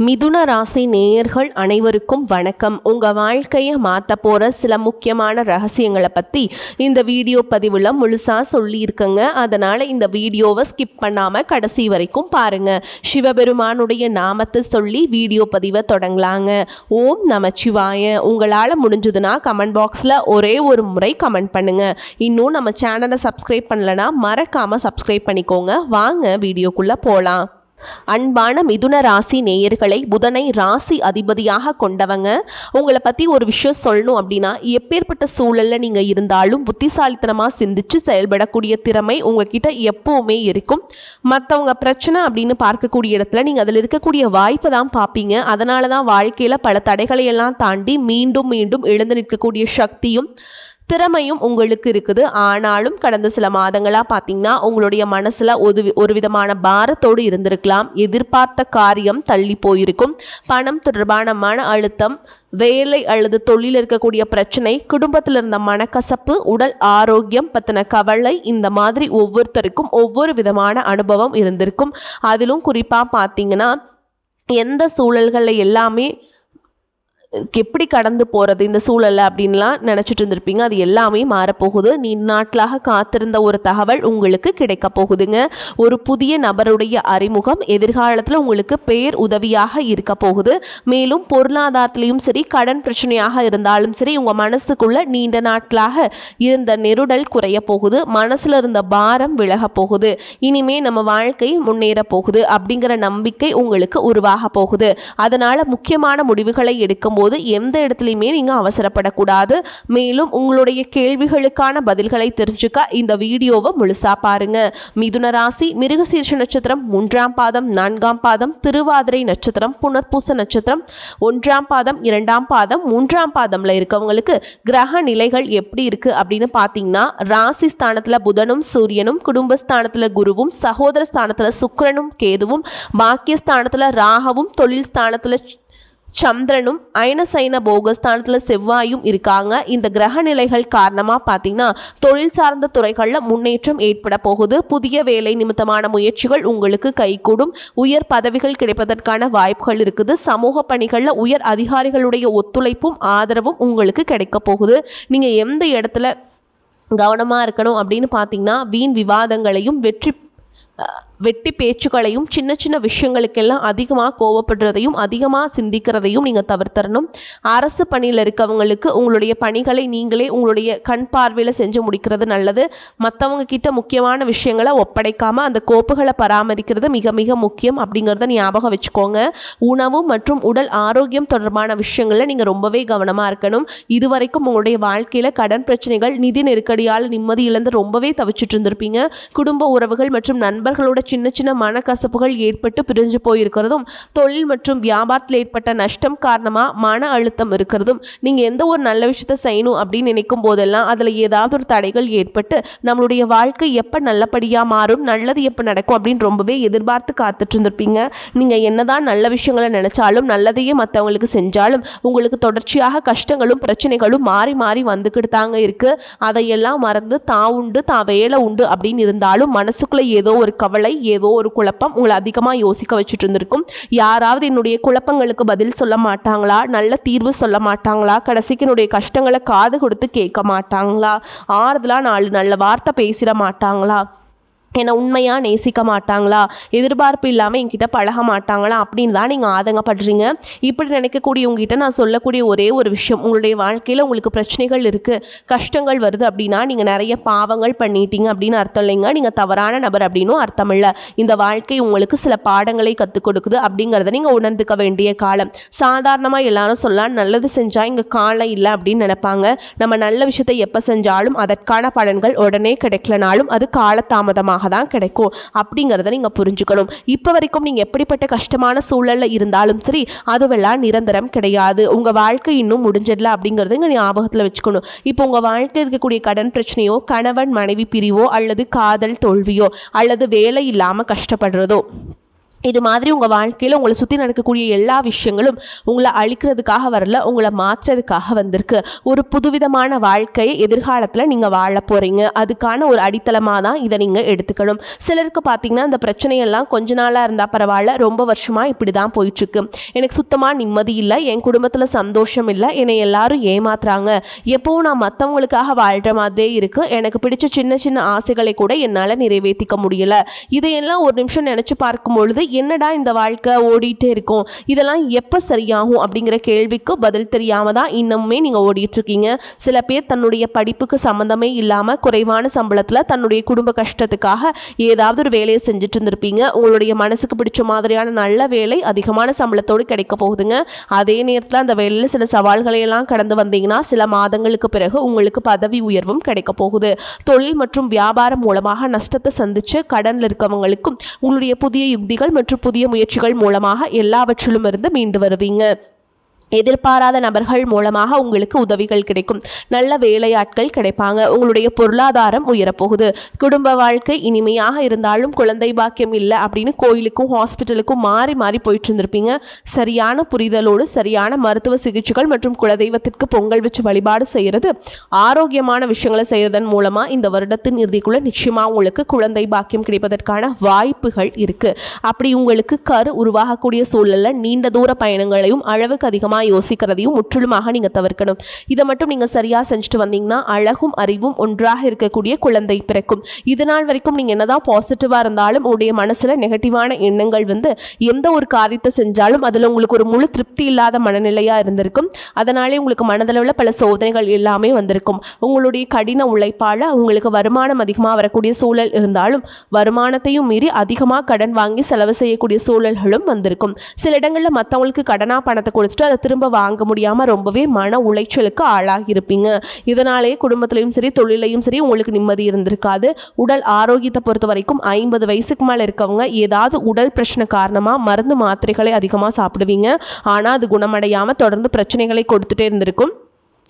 மிதுன ராசி நேயர்கள் அனைவருக்கும் வணக்கம். உங்கள் வாழ்க்கையை மாற்ற போகிற சில முக்கியமான ரகசியங்களை பற்றி இந்த வீடியோ பதிவில் முழுசாக சொல்லியிருக்கேங்க. அதனால் இந்த வீடியோவை ஸ்கிப் பண்ணாமல் கடைசி வரைக்கும் பாருங்கள். சிவபெருமானுடைய நாமத்தை சொல்லி வீடியோ பதிவை தொடங்கலாங்க. ஓம் நமச்சிவாய. உங்களால் முடிஞ்சதுன்னா கமெண்ட் பாக்ஸில் ஒரே ஒரு முறை கமெண்ட் பண்ணுங்கள். இன்னும் நம்ம சேனலை சப்ஸ்கிரைப் பண்ணலைன்னா மறக்காமல் சப்ஸ்கிரைப் பண்ணிக்கோங்க. வாங்க வீடியோக்குள்ளே போகலாம். அன்பான மிதுன ராசி நேயர்களை, புதனை ராசி அதிபதியாக கொண்டவங்க. உங்களை பற்றி ஒரு விஷயம் சொல்லணும் அப்படின்னா, எப்பேற்பட்ட சூழலில் நீங்கள் இருந்தாலும் புத்திசாலித்தனமாக சிந்திச்சு செயல்படக்கூடிய திறமை உங்ககிட்ட எப்போவுமே இருக்கும். மற்றவங்க பிரச்சனை அப்படின்னு பார்க்கக்கூடிய இடத்துல நீங்கள் அதில் இருக்கக்கூடிய வாய்ப்பை தான் பார்ப்பீங்க. அதனால தான் வாழ்க்கையில் பல தடைகளை எல்லாம் தாண்டி மீண்டும் மீண்டும் எழுந்து நிற்கக்கூடிய சக்தியும் திறமையும் உங்களுக்கு இருக்குது. ஆனாலும் கடந்த சில மாதங்களாக பார்த்தீங்கன்னா உங்களுடைய மனசில் ஒரு விதமான பாரத்தோடு இருந்திருக்கலாம். எதிர்பார்த்த காரியம் தள்ளி போயிருக்கும். பணம் தொடர்பான மன அழுத்தம், வேலை அல்லது தொழில் இருக்கக்கூடிய பிரச்சனை, குடும்பத்தில் இருந்த மனக்கசப்பு, உடல் ஆரோக்கியம் பற்றின கவலை, இந்த மாதிரி ஒவ்வொருத்தருக்கும் ஒவ்வொரு விதமான அனுபவம் இருந்திருக்கும். அதிலும் குறிப்பாக பார்த்தீங்கன்னா எந்த சூழல்களில் எல்லாமே எப்படி கடந்து போகிறது இந்த சூழலை அப்படின்லாம் நினச்சிட்டு இருந்திருப்பீங்க. அது எல்லாமே மாறப்போகுது. நாட்களாக காத்திருந்த ஒரு தகவல் உங்களுக்கு கிடைக்க போகுதுங்க. ஒரு புதிய நபருடைய அறிமுகம் எதிர்காலத்தில் உங்களுக்கு பேர் உதவியாக இருக்க போகுது. மேலும் பொருளாதாரத்திலையும் சரி, கடன் பிரச்சனையாக இருந்தாலும் சரி, உங்கள் மனசுக்குள்ள நீண்ட நாட்களாக இருந்த நெருடல் குறைய போகுது. மனசில் இருந்த பாரம் விலக போகுது. இனிமே நம்ம வாழ்க்கை முன்னேற போகுது அப்படிங்கிற நம்பிக்கை உங்களுக்கு உருவாக போகுது. அதனால் முக்கியமான முடிவுகளை எடுக்கும் போது எந்த இடத்துலையுமே நீங்க அவசரப்படக்கூடாது. மேலும் உங்களுடைய கேள்விகளுக்கான பதில்களை தெரிஞ்சுக்க இந்த வீடியோவை முழுசா பாருங்க. மிதுன ராசி மிருகசீர்ஷ நட்சத்திரம் 3ஆம் பாதம் 4ஆம் பாதம், திருவாதிரை நட்சத்திரம், புனர்பூச நட்சத்திரம் 1ஆம் பாதம் 2ஆம் பாதம் 3ஆம் பாதம்ல இருக்கவங்களுக்கு கிரக நிலைகள் எப்படி இருக்கு அப்படின்னு பார்த்தீங்கன்னா, ராசி ஸ்தானத்துல புதனும் சூரியனும், குடும்பஸ்தானத்துல குருவும், சகோதர ஸ்தானத்துல சுக்கிரனும் கேதுவும், பாக்கியஸ்தானத்துல ராகவும், தொழில் ஸ்தானத்துல சந்திரனும், அயனசைன போகஸ்தானத்தில் செவ்வாயும் இருக்காங்க. இந்த கிரக நிலைகள் காரணமாக பார்த்தீங்கன்னா தொழில் சார்ந்த துறைகளில் முன்னேற்றம் ஏற்பட போகுது. புதிய வேலை நிமித்தமான முயற்சிகள் உங்களுக்கு கைகூடும். உயர் பதவிகள் கிடைப்பதற்கான வாய்ப்புகள் இருக்குது. சமூக பணிகளில் உயர் அதிகாரிகளுடைய ஒத்துழைப்பும் ஆதரவும் உங்களுக்கு கிடைக்க போகுது. நீங்கள் எந்த இடத்துல கவனமாக இருக்கணும் அப்படின்னு பார்த்தீங்கன்னா, வீண் விவாதங்களையும் வெட்டி பேச்சுக்களையும், சின்ன சின்ன விஷயங்களுக்கெல்லாம் அதிகமாக கோவப்படுறதையும் அதிகமாக சிந்திக்கிறதையும் நீங்கள் தவிர்த்தரணும். அரசு பணியில் இருக்கவங்களுக்கு உங்களுடைய பணிகளை நீங்களே உங்களுடைய கண் பார்வையில் செஞ்சு முடிக்கிறது நல்லது. மற்றவங்க கிட்ட முக்கியமான விஷயங்களை ஒப்படைக்காமல் அந்த கோப்புகளை பராமரிக்கிறது மிக மிக முக்கியம் அப்படிங்கிறத ஞாபகம் வச்சுக்கோங்க. உணவு மற்றும் உடல் ஆரோக்கியம் தொடர்பான விஷயங்களில் நீங்கள் ரொம்பவே கவனமாக இருக்கணும். இதுவரைக்கும் உங்களுடைய வாழ்க்கையில் கடன் பிரச்சனைகள், நிதி நெருக்கடியால் நிம்மதி இழந்து ரொம்பவே தவிச்சிட்டு இருந்திருப்பீங்க. குடும்ப உறவுகள் மற்றும் நண்பர்களோட சின்ன சின்ன மனக்கசப்புகள் ஏற்பட்டு பிரிஞ்சு போயிருக்கிறதும், தொழில் மற்றும் வியாபாரத்தில் ஏற்பட்ட நஷ்டம் காரணமாக மன அழுத்தம் இருக்கிறதும், நீங்கள் எந்த ஒரு நல்ல விஷயத்தை செய்யணும் அப்படின்னு நினைக்கும் போதெல்லாம் அதில் ஏதாவது ஒரு தடைகள் ஏற்பட்டு நம்மளுடைய வாழ்க்கை எப்போ நல்லபடியாக மாறும், நல்லது எப்போ நடக்கும் அப்படின்னு ரொம்பவே எதிர்பார்த்து காத்துட்டு இருந்திருப்பீங்க. நீங்கள் என்னதான் நல்ல விஷயங்களை நினைச்சாலும், நல்லதையே மற்றவங்களுக்கு செஞ்சாலும் உங்களுக்கு தொடர்ச்சியாக கஷ்டங்களும் பிரச்சனைகளும் மாறி மாறி வந்துக்கிட்டு தாங்க இருக்கு. அதையெல்லாம் மறந்து தான் உண்டு தான் வேலை உண்டு அப்படின்னு இருந்தாலும் மனசுக்குள்ளே ஏதோ ஒரு கவலை, ஏதோ ஒரு குழப்பம் உங்களை அதிகமாக யோசிக்க வச்சுட்டு இருந்திருக்கும். யாராவது என்னுடைய குழப்பங்களுக்கு பதில் சொல்ல மாட்டாங்களா, நல்ல தீர்வு சொல்ல மாட்டாங்களா, கடைசிக்கு என்னுடைய கஷ்டங்களை காது கொடுத்து கேட்க மாட்டாங்களா, ஆறுதலாக 4 நல்ல வார்த்தை பேசிட மாட்டாங்களா, என்னை உண்மையாக நேசிக்க மாட்டாங்களா, எதிர்பார்ப்பு இல்லாமல் என்கிட்ட பழக மாட்டாங்களா அப்படின்னு தான் நீங்கள் ஆதங்கப்படுறீங்க. இப்படி நினைக்கக்கூடிய உங்ககிட்ட நான் சொல்லக்கூடிய ஒரே ஒரு விஷயம், உங்களுடைய வாழ்க்கையில் உங்களுக்கு பிரச்சனைகள் இருக்குது, கஷ்டங்கள் வருது அப்படின்னா நீங்கள் நிறைய பாவங்கள் பண்ணிட்டீங்க அப்படின்னு அர்த்தம் இல்லைங்க. நீங்கள் தவறான நபர் அப்படின்னும் அர்த்தம் இல்லை. இந்த வாழ்க்கை உங்களுக்கு சில பாடங்களை கற்றுக் கொடுக்குது அப்படிங்கிறத நீங்கள் உணர்ந்துக்க வேண்டிய காலம். சாதாரணமாக எல்லாரும் சொல்லலாம், நல்லது செஞ்சால் இங்கே காலம் இல்லை அப்படின்னு நினைப்பாங்க. நம்ம நல்ல விஷயத்தை எப்போ செஞ்சாலும் அதற்கான பலன்கள் உடனே கிடைக்கலனாலும் அது காலதாமதமாக தான் கிடைக்கும் அப்படிங்கிறத நீங்க புரிஞ்சுக்கணும். இப்போ வரைக்கும் நீங்க எப்படிப்பட்ட கஷ்டமான சூழல்ல இருந்தாலும் சரி, அதுவெல்லாம் நிரந்தரம் கிடையாது. உங்க வாழ்க்கை இன்னும் முடிஞ்சிடல அப்படிங்கறத இங்க ஞாபகத்துல வச்சுக்கணும். இப்போ உங்க வாழ்க்கையில் இருக்கக்கூடிய கடன் பிரச்சனையோ, கணவன் மனைவி பிரிவோ, அல்லது காதல் தோல்வியோ, அல்லது வேலை இல்லாம கஷ்டப்படுறதோ, இது மாதிரி உங்கள் வாழ்க்கையில் உங்களை சுற்றி நடக்கக்கூடிய எல்லா விஷயங்களும் உங்களை அழிக்கிறதுக்காக வரல, உங்களை மாற்றுறதுக்காக வந்திருக்கு. ஒரு புதுவிதமான வாழ்க்கையை எதிர்காலத்தில் நீங்கள் வாழ போகிறீங்க. அதுக்கான ஒரு அடித்தளமாக தான் இதை நீங்கள் எடுத்துக்கணும். சிலருக்கு பார்த்தீங்கன்னா இந்த பிரச்சனையெல்லாம் கொஞ்ச நாளாக இருந்தால் பரவாயில்ல, ரொம்ப வருஷமாக இப்படி தான் போயிட்டுருக்கு, எனக்கு சுத்தமாக நிம்மதி இல்லை, என் குடும்பத்தில் சந்தோஷம் இல்லை, என்னை எல்லாரும் ஏமாத்துறாங்க, எப்போவும் நான் மற்றவங்களுக்காக வாழ்கிற மாதிரியே இருக்குது, எனக்கு பிடிச்ச சின்ன சின்ன ஆசைகளை கூட என்னால் நிறைவேற்றிக்க முடியலை, இதையெல்லாம் ஒரு நிமிஷம் நினச்சி பார்க்கும் பொழுது என்னடா இந்த வாழ்க்கை ஓடிட்டே இருக்கும், இதெல்லாம் எப்போ சரியாகும் அப்படிங்கிற கேள்விக்கு பதில் தெரியாமல் தான் இன்னுமே நீங்கள் ஓடிட்டுருக்கீங்க. சில பேர் தன்னுடைய படிப்புக்கு சம்மந்தமே இல்லாமல் குறைவான சம்பளத்தில் தன்னுடைய குடும்ப கஷ்டத்துக்காக ஏதாவது ஒரு வேலையை செஞ்சுட்டு இருந்திருப்பீங்க. உங்களுடைய மனசுக்கு பிடிச்ச மாதிரியான நல்ல வேலை அதிகமான சம்பளத்தோடு கிடைக்க போகுதுங்க. அதே நேரத்தில் அந்த வேலையில் சில சவால்களையெல்லாம் கடந்து வந்தீங்கன்னா சில மாதங்களுக்கு பிறகு உங்களுக்கு பதவி உயர்வும் கிடைக்க போகுது. தொழில் மற்றும் வியாபாரம் மூலமாக நஷ்டத்தை சந்தித்து கடனில் இருக்கவங்களுக்கும் உங்களுடைய புதிய யுக்திகள் மற்றும் புதிய முயற்சிகள் மூலமாக எல்லாவற்றிலும் இருந்து மீண்டு வருவீங்க. எதிர்பாராத நபர்கள் மூலமாக உங்களுக்கு உதவிகள் கிடைக்கும். நல்ல வேலையாட்கள் கிடைப்பாங்க. உங்களுடைய பொருளாதாரம் உயரப்போகுது. குடும்ப வாழ்க்கை இனிமையாக இருந்தாலும் குழந்தை பாக்கியம் இல்லை அப்படின்னு கோயிலுக்கும் ஹாஸ்பிட்டலுக்கும் மாறி மாறி போயிட்டு இருந்திருப்பீங்க. சரியான புரிதலோடு சரியான மருத்துவ சிகிச்சைகள் மற்றும் குலதெய்வத்திற்கு பொங்கல் வச்சு வழிபாடு செய்கிறது, ஆரோக்கியமான விஷயங்களை செய்வதன் மூலமாக இந்த வருடத்தின் இறுதிக்குள்ள நிச்சயமாக உங்களுக்கு குழந்தை பாக்கியம் கிடைப்பதற்கான வாய்ப்புகள் இருக்குது. அப்படி உங்களுக்கு கரு உருவாகக்கூடிய சூழலில் நீண்ட தூர பயணங்களையும் அளவுக்கு அதிகமாக யோசிக்கிறதையும் முற்றிலுமாக நீங்க தவிர்க்கணும். இதை மட்டும் நீங்க சரியா செஞ்சுட்டு வந்தீங்கன்னா அழகும் அறிவும் ஒன்றாக இருக்கக்கூடிய குழந்தை பிறக்கும். இது நாள் வரைக்கும் நீங்க என்னதான் பாசிட்டிவா இருந்தாலும் உங்களுடைய மனசுல நெகட்டிவான எண்ணங்கள் வந்து எந்த ஒரு காரியத்தை செஞ்சாலும் அதுல உங்களுக்கு ஒரு முழு திருப்தி இல்லாத மனநிலையா இருந்திருக்கும். அதனாலே உங்களுக்கு மனதளவில் பல சோதனைகள் எல்லாமே வந்திருக்கும். உங்களுடைய கடின உழைப்பால உங்களுக்கு வருமானம் அதிகமாக வரக்கூடிய சூழல் இருந்தாலும் வருமானத்தையும் மீறி அதிகமாக கடன் வாங்கி செலவு செய்யக்கூடிய சூழல்களும் வந்திருக்கும். சில இடங்களில் மற்றவங்களுக்கு கடனா பணத்தை கொடுத்துட்டு அதை திரும்ப வாங்க முடியாமல் ரொம்பவே மன உளைச்சலுக்கு ஆளாகி இருப்பீங்க. இதனாலே குடும்பத்திலையும் சரி தொழிலையும் சரி உங்களுக்கு நிம்மதி இருந்திருக்காது. உடல் ஆரோக்கியத்தை பொறுத்த வரைக்கும் 50 வயசுக்கு மேலே இருக்கவங்க ஏதாவது உடல் பிரச்சனை காரணமாக மருந்து மாத்திரைகளை அதிகமாக சாப்பிடுவீங்க. ஆனால் அது குணமடையாமல் தொடர்ந்து பிரச்சனைகளை கொடுத்துட்டே இருந்திருக்கும்.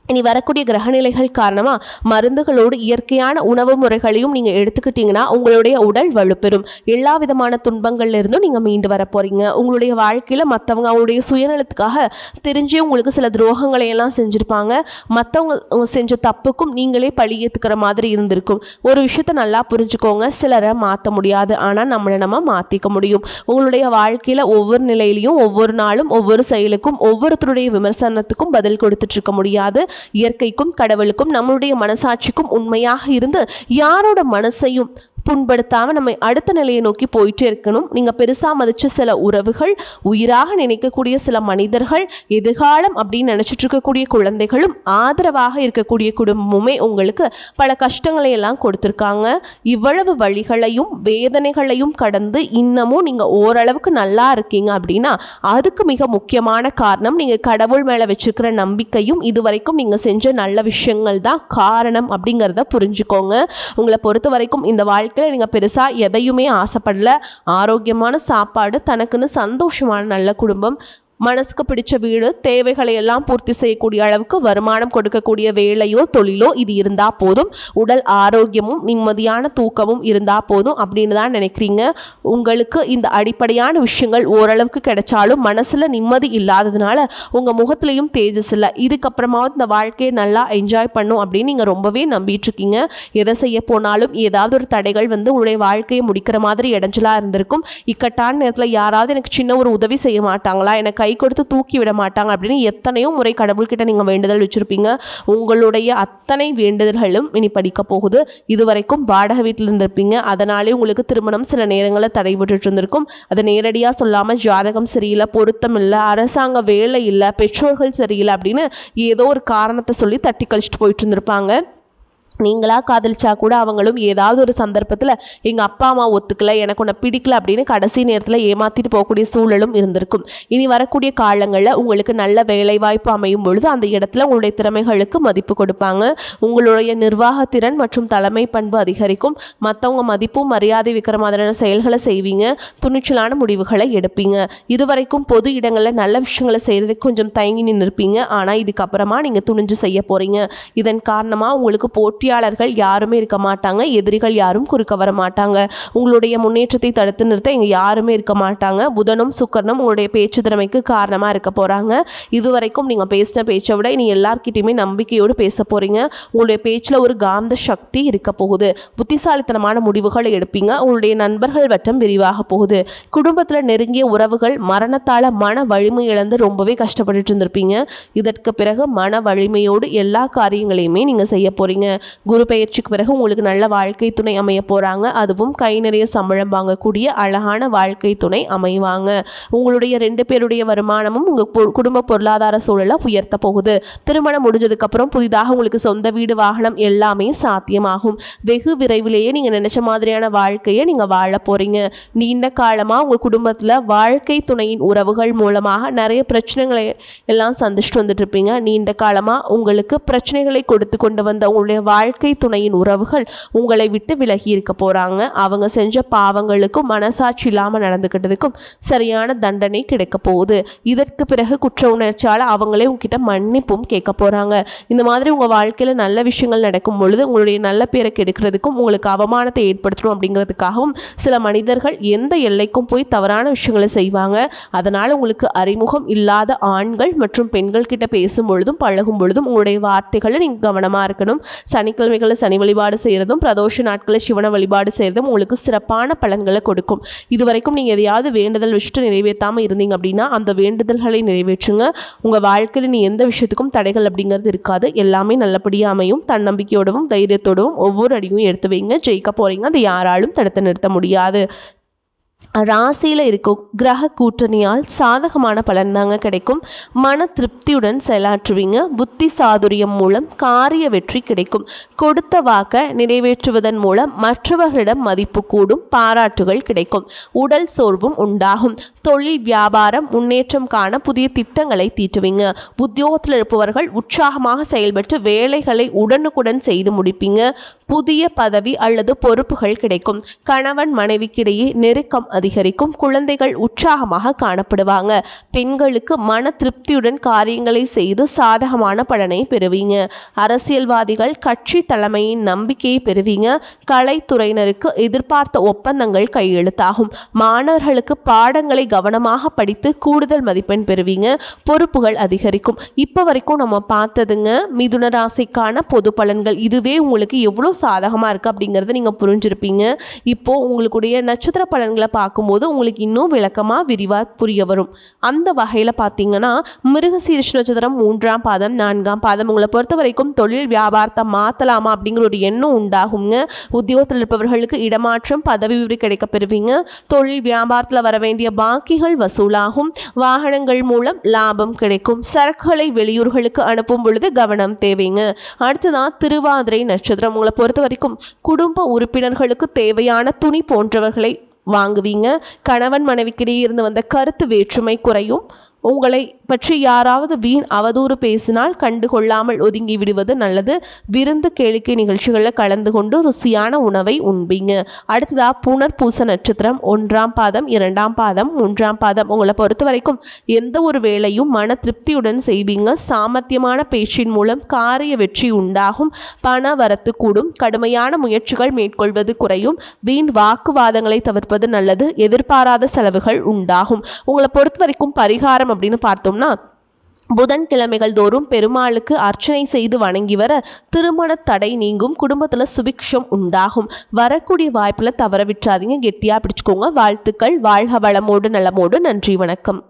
இனி வரக்கூடிய கிரகநிலைகள் காரணமாக மருந்துகளோடு இயற்கையான உணவு முறைகளையும் நீங்கள் எடுத்துக்கிட்டிங்கன்னா உங்களுடைய உடல் வலுப்பெறும். எல்லா விதமான துன்பங்கள்ல இருந்தும் நீங்கள் மீண்டு வர போகிறீங்க. உங்களுடைய வாழ்க்கையில் மற்றவங்க அவங்களுடைய சுயநலத்துக்காக தெரிஞ்சே உங்களுக்கு சில துரோகங்களையெல்லாம் செஞ்சுருப்பாங்க. மற்றவங்க செஞ்ச தப்புக்கும் நீங்களே பழி ஏற்றுக்கிற மாதிரி இருந்திருக்கும். ஒரு விஷயத்தை நல்லா புரிஞ்சுக்கோங்க, சிலரை மாற்ற முடியாது, ஆனால் நம்ம மாற்றிக்க முடியும். உங்களுடைய வாழ்க்கையில் ஒவ்வொரு நிலையிலையும் ஒவ்வொரு நாளும் ஒவ்வொரு செயலுக்கும் ஒவ்வொருத்தருடைய விமர்சனத்துக்கும் பதில் கொடுத்துட்ருக்க முடியாது. இயற்கைக்கும் கடவுளுக்கும் நம்மளுடைய மனசாட்சிக்கும் உண்மையாக இருந்து யாரோட மனசையும் புண்படுத்தாமல் நம்ம அடுத்த நிலையை நோக்கி போயிட்டே இருக்கணும். நீங்கள் பெருசாக மதித்த சில உறவுகள், உயிராக நினைக்கக்கூடிய சில மனிதர்கள், எதிர்காலம் அப்படின்னு நினச்சிட்டு இருக்கக்கூடிய குழந்தைகளும் ஆதரவாக இருக்கக்கூடிய குடும்பமுமே உங்களுக்கு பல கஷ்டங்களை எல்லாம் கொடுத்துருக்காங்க. இவ்வளவு வழிகளையும் வேதனைகளையும் கடந்து இன்னமும் நீங்கள் ஓரளவுக்கு நல்லா இருக்கீங்க அப்படின்னா அதுக்கு மிக முக்கியமான காரணம் நீங்கள் கடவுள் மேலே வச்சுருக்கிற நம்பிக்கையும் இதுவரைக்கும் நீங்கள் செஞ்ச நல்ல விஷயங்கள் தான் காரணம் அப்படிங்கிறத புரிஞ்சுக்கோங்க. உங்களை பொறுத்த வரைக்கும் இந்த வாழ்க்கை நீங்கள் பெருசாக எதையுமே ஆசைப்படல. ஆரோக்கியமான சாப்பாடு, தனக்குன்னு சந்தோஷமான நல்ல குடும்பம், மனசுக்கு பிடிச்ச வீடு, தேவைகளை எல்லாம் பூர்த்தி செய்யக்கூடிய அளவுக்கு வருமானம் கொடுக்கக்கூடிய வேலையோ தொழிலோ இது இருந்தால் போதும். உடல் ஆரோக்கியமும் நிம்மதியான தூக்கமும் இருந்தால் போதும் அப்படின்னு தான் நினைக்கிறீங்க. உங்களுக்கு இந்த அடிப்படையான விஷயங்கள் ஓரளவுக்கு கிடைச்சாலும் மனசில் நிம்மதி இல்லாததுனால உங்கள் முகத்துலேயும் தேஜஸ் இல்லை. இதுக்கப்புறமாவது இந்த வாழ்க்கையை நல்லா என்ஜாய் பண்ணும் அப்படின்னு நீங்கள் ரொம்பவே நம்பிட்டுருக்கீங்க. எதை செய்ய போனாலும் ஏதாவது ஒரு தடைகள் வந்து உங்களுடைய வாழ்க்கையை முடிக்கிற மாதிரி இடைஞ்சலாக இருந்திருக்கும். இக்கட்டான நேரத்தில் யாராவது எனக்கு சின்ன ஒரு உதவி செய்ய மாட்டாங்களா, எனக்கு கை கொடுத்து தூக்கி விட மாட்டாங்க அப்படின்னு எத்தனையோ முறை கடவுள்கிட்ட நீங்கள் வேண்டுதல் வச்சுருப்பீங்க. உங்களுடைய அத்தனை வேண்டுதல்களும் இனி படிக்க போகுது. இதுவரைக்கும் வாடகை வீட்டில் இருந்திருப்பீங்க. அதனாலே உங்களுக்கு திருமணம் சில நேரங்களில் தடைபட்டு இருந்திருக்கும். அதை நேரடியாக சொல்லாமல் ஜாதகம் சரியில்லை, பொருத்தம் இல்லை, அரசாங்க வேலை இல்லை, பெற்றோர்கள் சரியில்லை அப்படின்னு ஏதோ ஒரு காரணத்தை சொல்லி தட்டி கழிச்சிட்டு போயிட்டு இருந்திருப்பாங்க. நீங்களாக காதலிச்சா கூட அவங்களும் ஏதாவது ஒரு சந்தர்ப்பத்தில் எங்கள் அப்பா அம்மா ஒத்துக்கலை, எனக்கு உன்னை பிடிக்கல அப்படின்னு கடைசி நேரத்தில் ஏமாற்றிட்டு போகக்கூடிய சூழலும் இருந்திருக்கும். இனி வரக்கூடிய காலங்களில் உங்களுக்கு நல்ல வேலைவாய்ப்பு அமையும் பொழுது அந்த இடத்துல உங்களுடைய திறமைகளுக்கு மதிப்பு கொடுப்பாங்க. உங்களுடைய நிர்வாகத்திறன் மற்றும் தலைமை பண்பு அதிகரிக்கும். மற்றவங்க மதிப்பும் மரியாதை வைக்கிற மாதிரியான செயல்களை செய்வீங்க. துணிச்சலான முடிவுகளை எடுப்பீங்க. இதுவரைக்கும் பொது இடங்களில் நல்ல விஷயங்களை செய்கிறதுக்கு கொஞ்சம் தயங்கி நின்றுருப்பீங்க. ஆனால் இதுக்கப்புறமா நீங்கள் துணிஞ்சு செய்ய போகிறீங்க. இதன் காரணமாக உங்களுக்கு போட்டி வெற்றியாளர்கள் யாருமே இருக்க மாட்டாங்க, எதிரிகள் யாரும் குறுக்க வர மாட்டாங்க. உங்களுடைய முன்னேற்றத்தை தடுத்து நிறுத்த இங்கே யாருமே இருக்க மாட்டாங்க. புதனும் சுக்கிரனும் உங்களுடைய பேச்சு திறமைக்கு காரணமாக இருக்க போகிறாங்க. இதுவரைக்கும் நீங்கள் பேசின பேச்சை விட இனி எல்லார்கிட்டையுமே நம்பிக்கையோடு பேச போகிறீங்க. உங்களுடைய பேச்சில் ஒரு காந்த சக்தி இருக்க போகுது. புத்திசாலித்தனமான முடிவுகளை எடுப்பீங்க. உங்களுடைய நண்பர்கள் வட்டம் விரிவாக போகுது. குடும்பத்தில் நெருங்கிய உறவுகள் மரணத்தால் மன வலிமை இழந்து ரொம்பவே கஷ்டப்பட்டுட்டு இருந்திருப்பீங்க. இதற்கு பிறகு மன வலிமையோடு எல்லா காரியங்களையுமே நீங்கள் செய்ய போகிறீங்க. குரு பெயர்ச்சிக்கு பிறகு உங்களுக்கு நல்ல வாழ்க்கை துணை அமைய போகிறாங்க. அதுவும் கை நிறைய சம்பளம் வாங்கக்கூடிய அழகான வாழ்க்கை துணை அமைவாங்க. உங்களுடைய 2 பேருடைய வருமானமும் உங்கள் குடும்ப பொருளாதார சூழலை உயர்த்த போகுது. திருமணம் முடிஞ்சதுக்கப்புறம் புதிதாக உங்களுக்கு சொந்த வீடு வாகனம் எல்லாமே சாத்தியமாகும். வெகு விரைவிலேயே நீங்கள் நினைச்ச மாதிரியான வாழ்க்கையை நீங்கள் வாழ போகிறீங்க. நீண்ட காலமாக உங்கள் குடும்பத்தில் வாழ்க்கை துணையின் உறவுகள் மூலமாக நிறைய பிரச்சனைகளை எல்லாம் சந்திச்சுட்டு வந்துட்டு இருப்பீங்க. நீண்ட காலமாக உங்களுக்கு பிரச்சனைகளை கொடுத்து கொண்டு வந்த உங்களுடைய வாழ்க்கை துணையின் உறவுகள் உங்களை விட்டு விலகி இருக்க போகிறாங்க. அவங்க செஞ்ச பாவங்களுக்கும் மனசாட்சி இல்லாமல் நடந்துக்கிட்டதுக்கும் சரியான தண்டனை கிடைக்க போகுது. இதற்கு பிறகு குற்ற உணர்ச்சியால் அவங்களே உங்ககிட்ட மன்னிப்பும் கேட்க போகிறாங்க. இந்த மாதிரி உங்கள் வாழ்க்கையில் நல்ல விஷயங்கள் நடக்கும் பொழுது உங்களுடைய நல்ல பேரை கெடுக்கிறதுக்கும் உங்களுக்கு அவமானத்தை ஏற்படுத்தணும் அப்படிங்கிறதுக்காகவும் சில மனிதர்கள் எந்த எல்லைக்கும் போய் தவறான விஷயங்களை செய்வாங்க. அதனால் உங்களுக்கு அறிமுகம் இல்லாத ஆண்கள் மற்றும் பெண்கள் கிட்ட பேசும் பொழுதும் பழகும் பொழுதும் உங்களுடைய வார்த்தைகளை நீங்கள் கவனமாக இருக்கணும். சனிக்கிழமைகளில் சனி வழிபாடு செய்கிறதும் பிரதோஷ நாட்களில் சிவனை வழிபாடு செய்கிறதும் உங்களுக்கு சிறப்பான பலன்களை கொடுக்கும். இதுவரைக்கும் நீங்கள் எதையாவது வேண்டுதல் வச்சுட்டு நிறைவேற்றாமல் இருந்தீங்க அப்படின்னா அந்த வேண்டுதல்களை நிறைவேற்றுங்க. உங்கள் வாழ்க்கையில் நீ எந்த விஷயத்துக்கும் தடைகள் அப்படிங்கிறது இருக்காது. எல்லாமே நல்லபடியாக அமையும். தன்னம்பிக்கையோடவும் தைரியத்தோடவும் ஒவ்வொரு அடியும் எடுத்து வைங்க. ஜெயிக்க போகிறீங்க. அதை யாராலும் தடுத்து நிறுத்த முடியாது. ராசியில் இருக்கும் கிரக கூட்டணியால் சாதகமான பலன் தாங்க கிடைக்கும். மன திருப்தியுடன் செயலாற்றுவீங்க. புத்தி சாதுரியம் மூலம் காரிய வெற்றி கிடைக்கும். கொடுத்த வாக்கை நிறைவேற்றுவதன் மூலம் மற்றவர்களிடம் மதிப்பு கூடும். பாராட்டுகள் கிடைக்கும். உடல் சோர்வும் உண்டாகும். தொழில் வியாபாரம் முன்னேற்றம் காண புதிய திட்டங்களை தீட்டுவீங்க. உத்தியோகத்தில் இருப்பவர்கள் உற்சாகமாக செயல்பட்டு வேலைகளை உடனுக்குடன் செய்து முடிப்பீங்க. புதிய பதவி அல்லது பொறுப்புகள் கிடைக்கும். கணவன் மனைவிக்கிடையே நெருக்கம் அதிகரிக்கும். குழந்தைகள் உற்சாகமாக காணப்படுவாங்க. பெண்களுக்கு மன திருப்தியுடன் காரியங்களை செய்து சாதகமான பலனை பெறுவீங்க. அரசியல்வாதிகள் கட்சி தலைமையின் நம்பிக்கையை பெறுவீங்க. கலைத்துறையினருக்கு எதிர்பார்த்த ஒப்பந்தங்கள் கையெழுத்தாகும். மாணவர்களுக்கு பாடங்களை கவனமாக படித்து கூடுதல் மதிப்பெண் பெறுவீங்க. பொறுப்புகள் அதிகரிக்கும். இப்போ வரைக்கும் நம்ம பார்த்ததுங்க மிதுன ராசிக்கான பொது பலன்கள். இதுவே உங்களுக்கு எவ்வளோ சாதகமாக இருக்குது அப்படிங்கிறத நீங்கள் புரிஞ்சிருப்பீங்க. இப்போது உங்களுடைய நட்சத்திர பலன்களை பார்க்கும்போது உங்களுக்கு இன்னும் விளக்கமாக விரிவாக புரிய வரும். அந்த வகையில் பார்த்தீங்கன்னா மிருகசீரிஷ நட்சத்திரம் 3ஆம் பாதம் 4ஆம் பாதம் உங்களை பொறுத்த வரைக்கும் தொழில் வியாபாரத்தை மாற்றலாமா அப்படிங்கிற ஒரு எண்ணம் உண்டாகுங்க. உத்தியோகத்தில் இருப்பவர்களுக்கு இடமாற்றம் பதவி உயர்வு கிடைக்க பெறுவீங்க. தொழில் வியாபாரத்தில் வர வேண்டிய பாக்கிகள் வசூலாகும். வாகனங்கள் மூலம் லாபம் கிடைக்கும். சரக்குகளை வெளியூர்களுக்கு அனுப்பும் பொழுது கவனம் தேவைங்க. அடுத்ததான் திருவாதிரை நட்சத்திரம் உங்களை பொறுத்த வரைக்கும் குடும்ப உறுப்பினர்களுக்கு தேவையான துணி போன்றவர்களை வாங்குவீங்க. கணவன் மனைவிக்கிடையே இருந்து வந்த கருத்து வேற்றுமை குறையும். உங்களை பற்றி யாராவது வீண் அவதூறு பேசினால் கண்டுகொள்ளாமல் ஒதுங்கி விடுவது நல்லது. விருந்து கேளிக்கை நிகழ்ச்சிகளில் கலந்து கொண்டு ருசியான உணவை உண்பீங்க. அடுத்ததாக புனர்பூச நட்சத்திரம் 1ஆம் பாதம் 2ஆம் பாதம் 3ஆம் பாதம் உங்களை பொறுத்த வரைக்கும் எந்த ஒரு வேலையும் மன திருப்தியுடன் செய்வீங்க. சாமர்த்தியமான பேச்சின் மூலம் காரிய வெற்றி உண்டாகும். பண வரத்து கூடும். கடுமையான முயற்சிகள் மேற்கொள்வது குறையும். வீண் வாக்குவாதங்களை தவிர்ப்பது நல்லது. எதிர்பாராத செலவுகள் உண்டாகும். உங்களை பொறுத்த வரைக்கும் பரிகாரம் அப்படின்னு பார்த்தோம்னா புதன்கிழமைகள் தோறும் பெருமாளுக்கு அர்ச்சனை செய்து வணங்கி வர திருமண தடை நீங்கும். குடும்பத்தில் சுபிக்ஷம் உண்டாகும். வரக்கூடிய வாய்ப்பில் தவற விட்டுறாதீங்க. கெட்டியாக பிடிச்சுக்கோங்க. வாழ்த்துக்கள். வாழ்க வளமோடு நலமோடு. நன்றி, வணக்கம்.